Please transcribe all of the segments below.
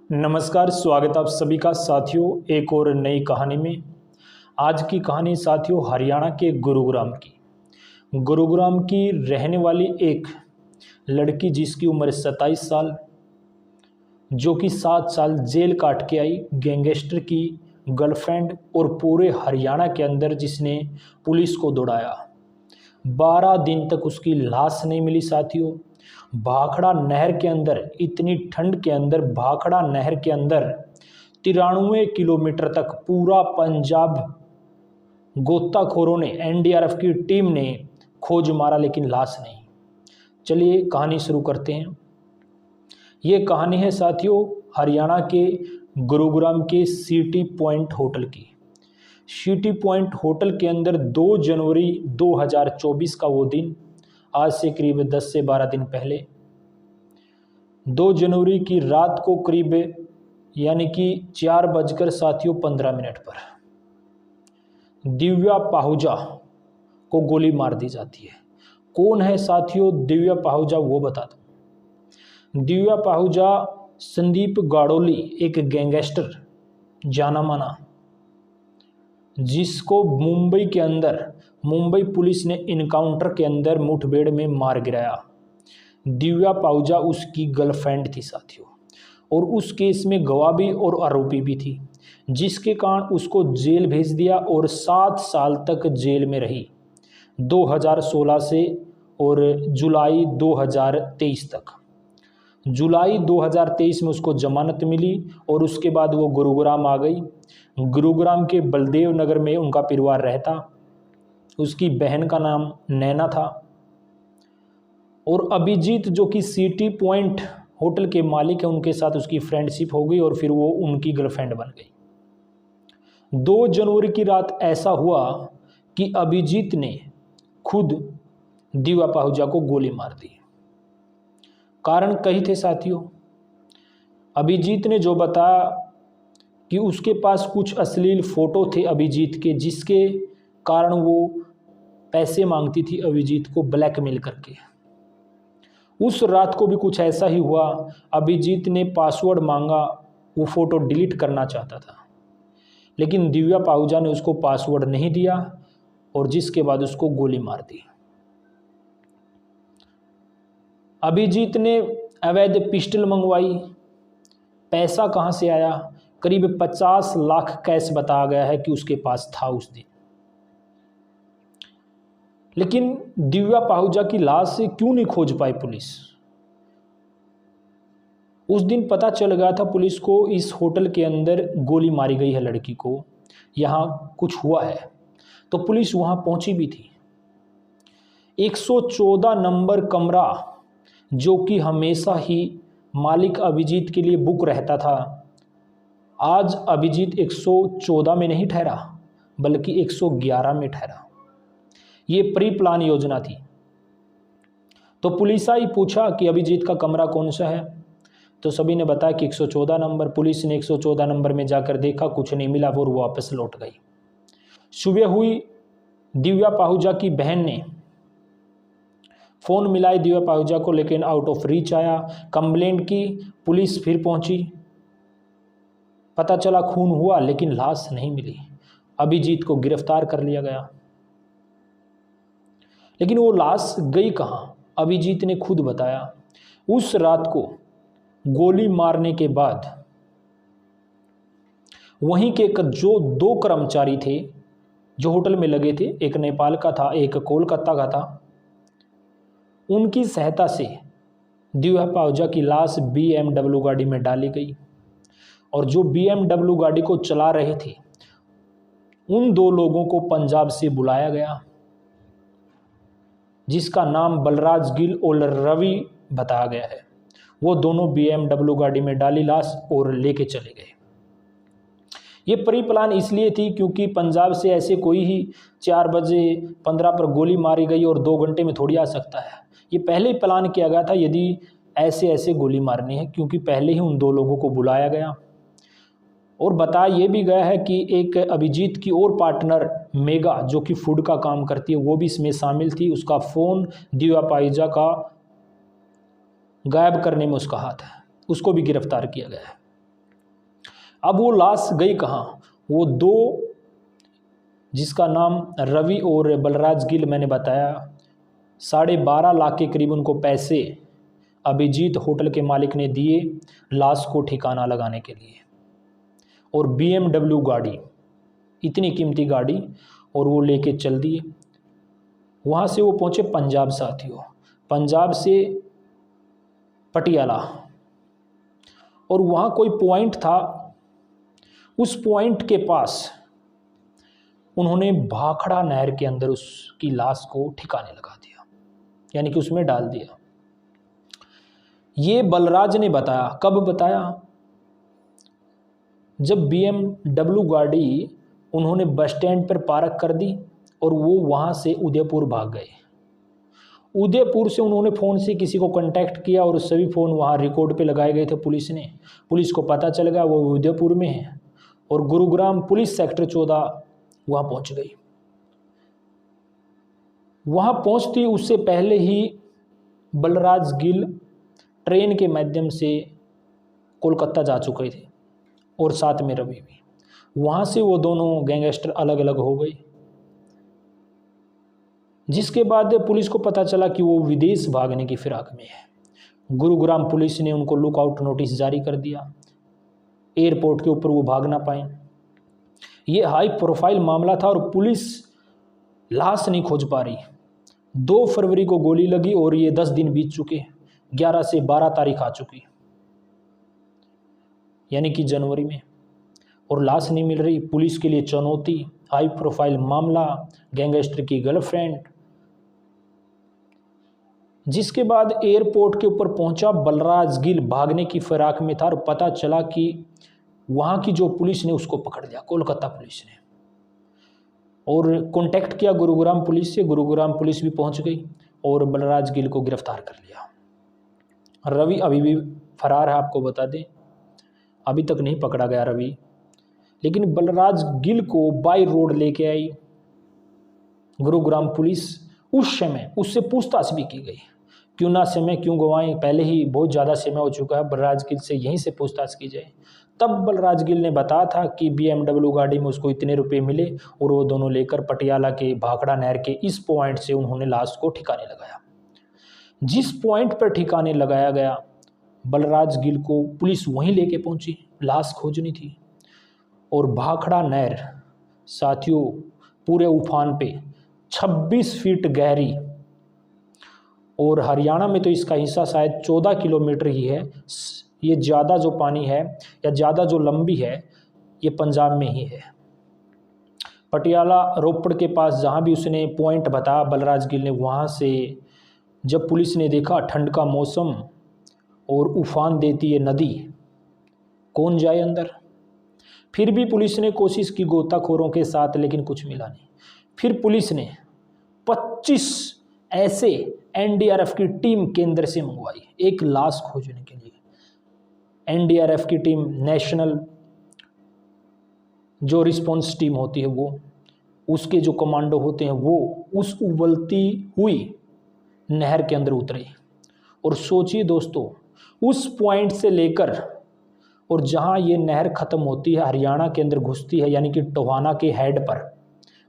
नमस्कार, स्वागत आप सभी का साथियों एक और नई कहानी में। आज की कहानी साथियों हरियाणा के गुरुग्राम की रहने वाली एक लड़की जिसकी उम्र 27 साल, जो कि 7 साल जेल काट के आई गैंगस्टर की गर्लफ्रेंड और पूरे हरियाणा के अंदर जिसने पुलिस को दौड़ाया। 12 दिन तक उसकी लाश नहीं मिली साथियों। भाखड़ा नहर के अंदर, इतनी ठंड के अंदर भाखड़ा नहर के अंदर 93 किलोमीटर तक पूरा पंजाब गोताखोरों ने, एनडीआरएफ की टीम ने खोज मारा, लेकिन लाश नहीं। चलिए कहानी शुरू करते हैं। ये कहानी है साथियों हरियाणा के गुरुग्राम के सिटी पॉइंट होटल की। सिटी पॉइंट होटल के अंदर 2 जनवरी 2024 का वो दिन, आज से करीब 10 से 12 दिन पहले 2 जनवरी की रात को करीब यानी कि 4:15 पर दिव्या पाहुजा को गोली मार दी जाती है। कौन है साथियों दिव्या पाहुजा, वो बता दूं। दिव्या पाहुजा संदीप गाड़ोली, एक गैंगस्टर जाना माना, जिसको मुंबई के अंदर मुंबई पुलिस ने इनकाउंटर के अंदर मुठभेड़ में मार गिराया। दिव्या पाहुजा उसकी गर्लफ्रेंड थी साथियों, और उस केस में गवाह भी और आरोपी भी थी, जिसके कारण उसको जेल भेज दिया और 7 साल तक जेल में रही, 2016 से और जुलाई 2023 तक। जुलाई 2023 में उसको जमानत मिली और उसके बाद वो गुरुग्राम आ गई। गुरुग्राम के बलदेव नगर में उनका परिवार रहता। उसकी बहन का नाम नैना था, और अभिजीत जो कि सिटी पॉइंट होटल के मालिक है, उनके साथ उसकी फ्रेंडशिप हो गई और फिर वो उनकी गर्लफ्रेंड बन गई। 2 जनवरी की रात ऐसा हुआ कि अभिजीत ने खुद दिव्या पाहुजा को गोली मार दी। कारण कई थे साथियों। अभिजीत ने जो बताया कि उसके पास कुछ अश्लील फोटो थे अभिजीत के, जिसके कारण वो पैसे मांगती थी अभिजीत को ब्लैकमेल करके। उस रात को भी कुछ ऐसा ही हुआ। अभिजीत ने पासवर्ड मांगा, वो फोटो डिलीट करना चाहता था, लेकिन दिव्या पाहुजा ने उसको पासवर्ड नहीं दिया और जिसके बाद उसको गोली मार दी। अभिजीत ने अवैध पिस्टल मंगवाई। पैसा कहाँ से आया? करीब 50 लाख कैश बताया गया है कि उसके पास था उस दिन। लेकिन दिव्या पाहुजा की लाश से क्यों नहीं खोज पाई पुलिस? उस दिन पता चल गया था पुलिस को, इस होटल के अंदर गोली मारी गई है लड़की को, यहाँ कुछ हुआ है, तो पुलिस वहाँ पहुंची भी थी। 114 नंबर कमरा, जो कि हमेशा ही मालिक अभिजीत के लिए बुक रहता था, आज अभिजीत 114 में नहीं ठहरा बल्कि 111 में ठहरा। ये प्री प्लान योजना थी। तो पुलिस आई, पूछा कि अभिजीत का कमरा कौन सा है, तो सभी ने बताया कि 114 नंबर। पुलिस ने 114 नंबर में जाकर देखा, कुछ नहीं मिला, वो वापस लौट गई। सुबह हुई, दिव्या पाहुजा की बहन ने फ़ोन मिलाई दिव्या पाहुजा को, लेकिन आउट ऑफ रीच आया। कंप्लेंट की, पुलिस फिर पहुंची, पता चला खून हुआ, लेकिन लाश नहीं मिली। अभिजीत को गिरफ्तार कर लिया गया, लेकिन वो लाश गई कहाँ? अभिजीत ने खुद बताया, उस रात को गोली मारने के बाद वहीं के जो 2 कर्मचारी थे जो होटल में लगे थे, एक नेपाल का था, एक कोलकाता का था, उनकी सहायता से दिव्या पाहुजा की लाश BMW गाड़ी में डाली गई। और जो BMW गाड़ी को चला रहे थे, उन 2 लोगों को पंजाब से बुलाया गया, जिसका नाम बलराज गिल और रवि बताया गया है। वो दोनों BMW गाड़ी में डाली लाश और लेके चले गए। ये प्री प्लान इसलिए थी क्योंकि पंजाब से ऐसे कोई ही 4:15 पर गोली मारी गई और 2 घंटे में थोड़ी आ सकता है। ये पहले ही प्लान किया गया था यदि ऐसे गोली मारनी है, क्योंकि पहले ही उन 2 लोगों को बुलाया गया। और बताया ये भी गया है कि एक अभिजीत की और पार्टनर मेगा, जो कि फूड का काम करती है, वो भी इसमें शामिल थी। उसका फ़ोन दिव्या पाहुजा का गायब करने में उसका हाथ है, उसको भी गिरफ्तार किया गया है। अब वो लाश गई कहाँ? वो दो, जिसका नाम रवि और बलराज गिल मैंने बताया, 12.5 लाख के करीब उनको पैसे अभिजीत होटल के मालिक ने दिए लाश को ठिकाना लगाने के लिए। और BMW गाड़ी, इतनी कीमती गाड़ी, और वो लेके चल दिए। वहाँ से वो पहुँचे पंजाब साथियों, पंजाब से पटियाला, और वहाँ कोई पॉइंट था, उस पॉइंट के पास उन्होंने भाखड़ा नहर के अंदर उसकी लाश को ठिकाने लगा दिया, यानी कि उसमें डाल दिया। ये बलराज ने बताया। कब बताया? जब BMW गाड़ी उन्होंने बस स्टैंड पर पार्क कर दी और वो वहाँ से उदयपुर भाग गए। उदयपुर से उन्होंने फ़ोन से किसी को कांटेक्ट किया और सभी फ़ोन वहाँ रिकॉर्ड पे लगाए गए थे पुलिस ने। पुलिस को पता चल गया वो उदयपुर में है, और गुरुग्राम पुलिस सेक्टर 14 वहाँ पहुँच गई। वहाँ पहुँचती उससे पहले ही बलराज गिल ट्रेन के माध्यम से कोलकाता जा चुके थे, और साथ में रवि भी। वहाँ से वो दोनों गैंगस्टर अलग अलग हो गए, जिसके बाद पुलिस को पता चला कि वो विदेश भागने की फिराक में है। गुरुग्राम पुलिस ने उनको लुकआउट नोटिस जारी कर दिया, एयरपोर्ट के ऊपर वो भाग ना पाए। ये हाई प्रोफाइल मामला था और पुलिस लाश नहीं खोज पा रही। 2 फरवरी को गोली लगी और ये 10 दिन बीत चुके, 11 से 12 तारीख आ चुकी, यानी कि जनवरी में, और लाश नहीं मिल रही। पुलिस के लिए चुनौती, हाई प्रोफाइल मामला, गैंगस्टर की गर्लफ्रेंड। जिसके बाद एयरपोर्ट के ऊपर पहुंचा बलराज गिल, भागने की फिराक में था, और पता चला कि वहाँ की जो पुलिस ने उसको पकड़ लिया, कोलकाता पुलिस ने, और कांटेक्ट किया गुरुग्राम पुलिस से। गुरुग्राम पुलिस भी पहुँच गई और बलराज गिल को गिरफ्तार कर लिया। रवि अभी भी फरार है, आपको बता दें, अभी तक नहीं पकड़ा गया रवि। लेकिन बलराज गिल को बाय रोड लेके आई गुरुग्राम पुलिस। उस समय उससे पूछताछ भी की गई, क्यों ना समय क्यों गंवाएं, पहले ही बहुत ज़्यादा समय हो चुका है, बलराज गिल से यहीं से पूछताछ की जाए। तब बलराज गिल ने बताया था कि BMW गाड़ी में उसको इतने रुपए मिले, और वो दोनों लेकर पटियाला के भाखड़ा नहर के इस पॉइंट से उन्होंने लाश को ठिकाने लगाया। जिस पॉइंट पर ठिकाने लगाया गया, बलराज गिल को पुलिस वहीं लेके पहुंची, लाश खोजनी थी। और भाखड़ा नहर साथियों पूरे उफान पे 26 फीट गहरी, और हरियाणा में तो इसका हिस्सा शायद 14 किलोमीटर ही है। ये ज़्यादा जो पानी है या ज़्यादा जो लंबी है, ये पंजाब में ही है। पटियाला रोपड़ के पास जहाँ भी उसने पॉइंट बताया बलराज गिल ने, वहाँ से जब पुलिस ने देखा ठंड का मौसम और उफान देती है नदी, कौन जाए अंदर। फिर भी पुलिस ने कोशिश की गोताखोरों के साथ, लेकिन कुछ मिला नहीं। फिर पुलिस ने 25 ऐसे NDRF की टीम केंद्र से मंगवाई, एक लाश खोजने के लिए। NDRF की टीम, नेशनल जो रिस्पॉन्स टीम होती है वो, उसके जो कमांडो होते हैं वो उस उबलती हुई नहर के अंदर उतरे। और सोचिए दोस्तों, उस पॉइंट से लेकर और जहाँ ये नहर ख़त्म होती है, हरियाणा के अंदर घुसती है, यानी कि टोहाना के हेड पर,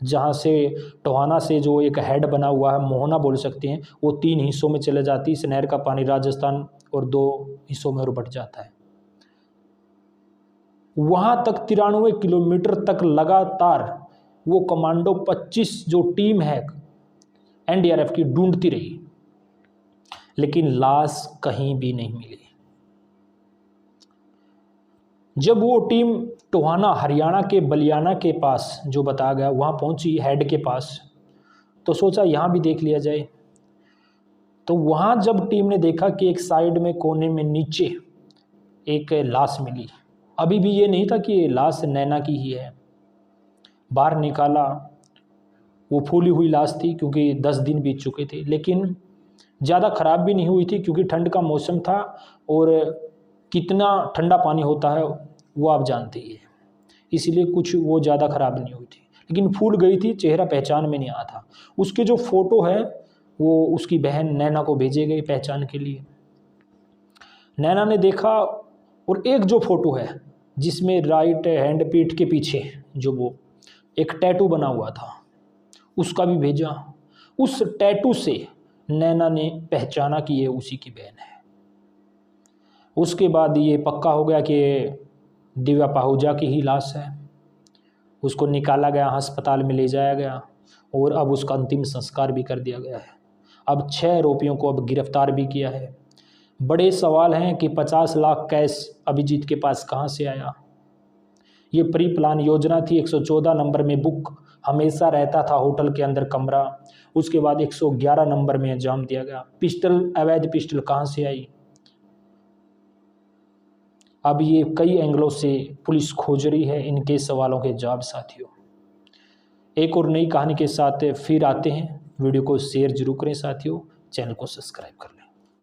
जहाँ से टोहाना से जो एक हेड बना हुआ है, मोहना बोल सकते हैं, वो 3 हिस्सों में चले जाती है। इस नहर का पानी राजस्थान और 2 हिस्सों में और बट जाता है। वहाँ तक 93 किलोमीटर तक लगातार वो कमांडो 25 जो टीम है NDRF की ढूंढती रही, लेकिन लाश कहीं भी नहीं मिली। जब वो टीम टोहाना हरियाणा के बलियाना के पास जो बताया गया वहाँ पहुँची, हेड के पास, तो सोचा यहाँ भी देख लिया जाए। तो वहाँ जब टीम ने देखा कि एक साइड में कोने में नीचे एक लाश मिली, अभी भी ये नहीं था कि ये लाश नैना की ही है। बाहर निकाला, वो फूली हुई लाश थी, क्योंकि 10 दिन बीत चुके थे, लेकिन ज़्यादा ख़राब भी नहीं हुई थी, क्योंकि ठंड का मौसम था और कितना ठंडा पानी होता है वो आप जानते ही हैं, इसलिए कुछ वो ज़्यादा ख़राब नहीं हुई थी, लेकिन फूल गई थी, चेहरा पहचान में नहीं आया था। उसके जो फ़ोटो है वो उसकी बहन नैना को भेजे गए पहचान के लिए। नैना ने देखा, और एक जो फ़ोटो है जिसमें राइट हैंड पीठ के पीछे जो वो एक टैटू बना हुआ था उसका भी भेजा। उस टैटू से नैना ने पहचाना कि ये उसी की बहन है। उसके बाद ये पक्का हो गया कि दिव्या पाहुजा की ही लाश है। उसको निकाला गया, अस्पताल में ले जाया गया और अब उसका अंतिम संस्कार भी कर दिया गया है। अब 6 आरोपियों को अब गिरफ्तार भी किया है। बड़े सवाल हैं कि 50 लाख कैश अभिजीत के पास कहाँ से आया। ये प्री प्लान योजना थी। 114 नंबर में बुक हमेशा रहता था होटल के अंदर कमरा। उसके बाद 111 नंबर में अंजाम दिया गया। पिस्टल, अवैध पिस्टल कहाँ से आई, अब ये कई एंगलों से पुलिस खोज रही है इनके सवालों के जवाब। साथियों, एक और नई कहानी के साथ फिर आते हैं। वीडियो को शेयर जरूर करें साथियों, चैनल को सब्सक्राइब कर लें।